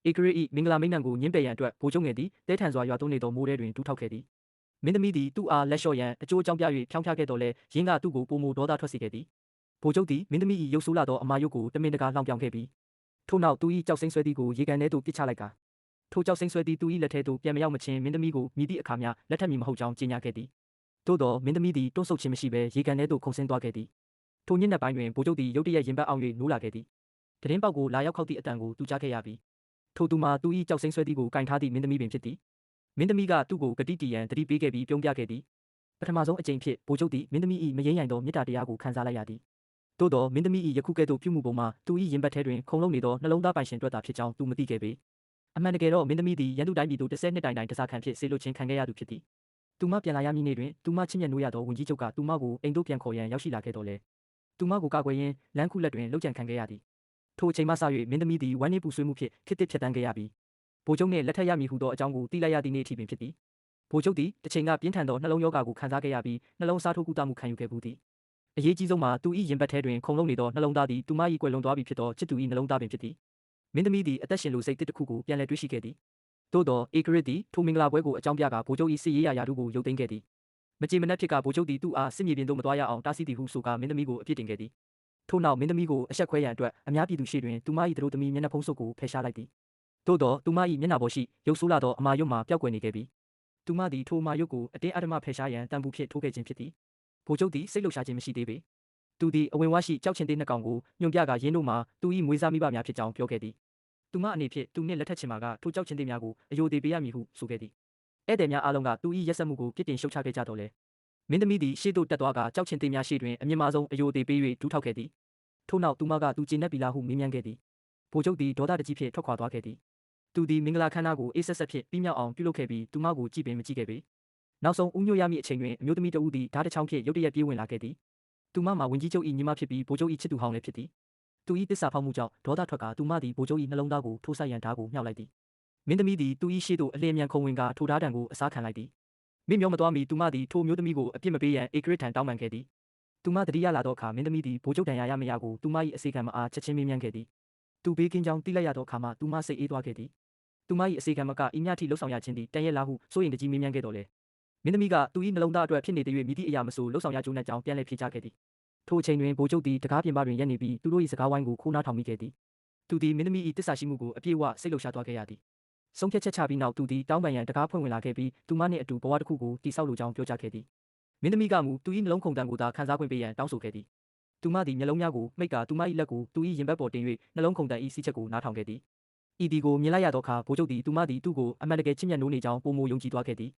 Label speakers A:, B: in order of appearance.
A: ဧကရစ်၏မင်္ဂလာမိန့်နံကိုညှင်းပယ်ရန်အတွက်ဗိုလ်ချုပ်ငယ်သည်တဲထန်စွာရွာသွန်းနေသောမိုးထဲတွင်တူးထောက်ခဲ့သည်မင်းသမီးသည်သူ့အားလက်လျှော့ရန်အကျိုးအကြောင်းပြ၍ဖြောင်းဖျခဲ့တော်လဲရင်းကသူ့ကိုပိုမိုဒေါသထွက်စေခဲ့သည်ဗိုလ်ချုပ်သည်မင်းသမီး၏ရုပ်ဆိုးလာသောအမာရုပ်ကိုတမင်တကာလှောင်ပြောင်ခဲ့ပြီးထို့နောက်သူ၏ကြောက်စိမ့်ဆွဲသည်ကိုရေကန်ထဲသို့ပစ်ချလိုက်ကာထိုကြောက်စိမ့်ဆွဲသည်သူ၏လက်ထဲသို့ပြန်မရောက်မချင်းမင်းသမီးကိုမြည်သည့်အခါမျှလက်ထပ်မည်မဟုတ်ကြောင်းကြေညာခဲ့သည်သို့သောမင်းသမီးသည်တွန့်ဆုတ်ခြင်းမရှိဘဲရေကန်ထဲသို့ခုန်ဆင်းသွားခဲ့သည်ထိုညနေပိုင်းတွင်ဗိုလ်ချုပ်သည်ရုတ်တရက်ရင်ပတ်အောင်၍နိုးလာခဲ့သည်သတင်းပေါက်ကိုလာရောက်ခောက်သည့်အတန်ကိုသူကြားခဲ့ရပြီးထိုသူမှာသူ၏ကြောက်စိမ့်ဆွဲသည်ကိုကင်ထားသည့်မင်းသမီးပင်ဖြစ်သည်မင်းသမီးကသူ့ကိုဂတိတီရန်တတိပေးခဲ့ပြီးပြုံးပြခဲ့သည်ပထမဆုံးအကြိမ်ဖြင့်ဗိုလ်ချုပ်သည်မင်းသမီး၏မယိမ်းရိုင်သောမေတ္တာတရားကိုခံစားလိုက်ရသည်သို့သောမင်းသမီး၏ယခုကဲ့သို့ပြုမှုပုံမှာသူ၏ရင်ပတ်ထဲတွင်ခုန်လုံနေသောနှလုံးသားပိုင်ရှင်တွေ့တာဖြစ်ကြောင်းသူမသိခဲ့ပေအမှန်တကယ်တော့မင်းသမီးသည်ရန်သူတိုင်းပြည်သို့10နှစ်တိုင်တစားခံဖြစ်ဆေးလွတ်ခြင်းခံခဲ့ရသူဖြစ်သည်သူမပြန်လာရမည့်နေ့တွင်သူမချစ်မြတ်နိုးရသောဝန်ကြီးချုပ်ကသူမကိုအိမ်သို့ပြန်ခေါ်ရန်ရောက်ရှိလာခဲ့တော်လဲသူမကိုကာကွယ်ရင်းလမ်းခုလက်တွင်လှုပ်ကြံခံခဲ့ရသည်ထိုအချိန်မှစ၍မင်းသမီးသည်ဝမ်းနည်းပူဆွေးမှုဖြင့်ခေတ်သစ်ဖြတ်တန်းခဲ့ရပြီးဗိုလ်ချုပ်နှင့်လက်ထပ်ရမည်ဟုသောအကြောင်းကိုသိလိုက်ရသည့်နေ့အထိပင်ဖြစ်သည်ဗိုလ်ချုပ်သည်တစ်ချိန်ကပြင်းထန်သောနှလုံးရောဂါကိုခံစားခဲ့ရပြီးနှလုံးစားထိုးကုသမှုခံယူခဲ့မှုသည်အရေးကြီးဆုံးမှာသူ၏ရင်ပတ်ထဲတွင်ခုန်လုံနေသောနှလုံးသားသည်သူမ၏ကွယ်လွန်သွားပြီဖြစ်သောချစ်သူ၏နှလုံးသားပင်ဖြစ်သည်မင်းသမီးသည်အသက်ရှင်လိုစိတ်တစ်ခုကိုပြန်လည်တွေ့ရှိခဲ့သည်သို့သောဧကရစ်သည်ထိုမင်္ဂလာပွဲကိုအကြောင်းပြကာဗိုလ်ချုပ်၏စစ်ရေးရာထူးကိုရုပ်သိမ်းခဲ့သည်မကြေမနက်ဖြစ်ကဗိုလ်ချုပ်သည်သူ့အားစစ်မြေပြင်သို့မသွားရအောင်တားဆီးသည်ဟုဆိုကာမင်းသမီးကိုအပြစ်တင်ခဲ့သည်ထို့နောက်မင်းသမီးကိုအဆက်ခွဲရန်အတွက်အများပြည်သူရှေ့တွင်သူမ၏သတို့သမီးမျက်နှာဖုံးစုပ်ကိုဖယ်ရှားလိုက်သည်သို့သောသူမ၏မျက်နှာပေါ်ရှိရုပ်ဆိုးလာသောအမာရွတ်မှာပျောက်ကွယ်နေခဲ့ပြီးသူမသည်ထိုအမာရွတ်ကိုအတင်းအဓမ္မဖယ်ရှားရန်တံပူဖြင့်ထိုးခဲ့ခြင်းဖြစ်သည်ဗိုလ်ချုပ်သည်စိတ်လှုပ်ရှားခြင်းမရှိသေးပေသူသည်အဝင်ဝရှိကြောက်ချင်သေးနှစ်ကောင်ကိုညွန်ပြကာရင်းတို့မှာသူ၏မွေးစားမိဘများဖြစ်ကြောင်းပြောခဲ့သည်သူမအနေဖြင့်သူနှင့်လက်ထပ်ချင်မှာကထိုကြောက်ချင်သေးများကိုအယိုသေးပေးရမည်ဟုဆိုခဲ့သည်ဧည့်သည်များအားလုံးကသူ၏ရက်စက်မှုကိုပြစ်တင်ရှုတ်ချခဲ့ကြတော်လဲမင်းသမီးသည်ရှေ့သို့တက်သွားကကြောက်ချင်သေးများရှေ့တွင်အမြင့်မားဆုံးအယိုသေးပေး၍ဒူးထောက်ခဲ့သည်ထို့နောက်သူမကသူကျေနပ်ပြီလားဟုမေးမြန်းခဲ့သည်ဗိုလ်ချုပ်သည်ဒေါသတကြီးဖြင့်ထွက်ခွာသွားခဲ့သည်သူသည်မင်္ဂလာခမ်းနားကိုအေးဆက်ဆက်ဖြင့်ပြီးမြောက်အောင်ပြုလုပ်ခဲ့ပြီးသူမကိုကြည့်ပင်မကြည့်ခဲ့ပေနောက်ဆုံးဦးညွတ်ရမည့်အချိန်တွင်အမျိုးသမီးတဦးသည်ဓာတ်တစ်ချောင်းဖြင့်ရုတ်တရက်ပြေးဝင်လာခဲ့သည်သူမမှာဝန်ကြီးချုပ်၏ညီမဖြစ်ပြီးဗိုလ်ချုပ်၏ချစ်သူဟောင်းလည်းဖြစ်သည်သူ၏တစ္ဆာဖောက်မှုကြောင့်ဒေါသထွက်ကသူမသည်ဗိုလ်ချုပ်၏နှလုံးသားကိုထိုးဆိုင်ရန်ဓာတ်ကိုမြှောက်လိုက်သည်မင်းသမီးသည်သူ၏ရှေ့သို့အလျင်မြန်ခုန်ဝင်ကထိုဓာတ်တံကိုအစားခံလိုက်သည်မိမျောမသွားမီသူမသည်ထိုမျိုးသမီးကိုအပြစ်မပေးရန်ဧကရစ်ထံတောင်းပန်ခဲ့သည်သူမတတိယလာသောအခါမင်းသမီးသည်ဗိုလ်ချုပ်တန်ရာရမရကိုသူမ၏အစေခံမအားချက်ချင်းမေးမြန်းခဲ့သည်သူဘေးကင်းကြောင်းသိလိုက်ရသောအခါမှသူမစိတ်အေးသွားခဲ့သည်သူမ၏အစေခံမကဤမျှထိလှုပ်ဆောင်ရခြင်းသည်တန်ရဲ့လားဟုစိုးရိမ်တကြီးမေးမြန်းခဲ့တော်လဲမင်းသမီးကသူ၏နှလုံးသားအတွက်ဖြစ်နေသည်၍မိသည့်အရာမဆိုလှုပ်ဆောင်ရကြိုးနှံ့ကြောင်းပြန်လည်ဖြေချခဲ့သည်ထိုအချိန်တွင်ဗိုလ်ချုပ်သည်တကားပြင်ပတွင်ရပ်နေပြီးသူတို့၏စကားဝိုင်းကိုခိုးနားထောင်မိခဲ့သည်သူသည်မင်းသမီး၏တစ္ဆာရှိမှုကိုအပြည့်အဝစိတ်လှုပ်ရှားသွားခဲ့ရသည်ဆုံးဖြတ်ချက်ချပြီးနောက်သူသည်တောင်းပန်ရန်တကားဖွင့်ဝင်လာခဲ့ပြီးသူမနှင့်အတူဘဝတစ်ခုကိုတည်ဆောက်လိုကြောင်းပြောကြားခဲ့သည်မင်းသမီးကမူသူ၏နှလုံးခုန်တံကိုသာခံစားခွင့်ပေးရန်တောင်းဆိုခဲ့သည်သူမသည်မျက်လုံးများကိုမိတ်ကာသူမ၏လက်ကိုသူ၏ရင်ဘတ်ပေါ်တင်၍နှလုံးခုန်တံ၏စီးချက်ကိုနားထောင်ခဲ့သည်ဤသည်ကိုမြင်လိုက်ရသောအခါဗိုလ်ချုပ်သည်သူမသည်သူ့ကိုအမှန်တကယ်ချစ်မြတ်နိုးနေကြောင်းပိုမိုယုံကြည်သွားခဲ့သည်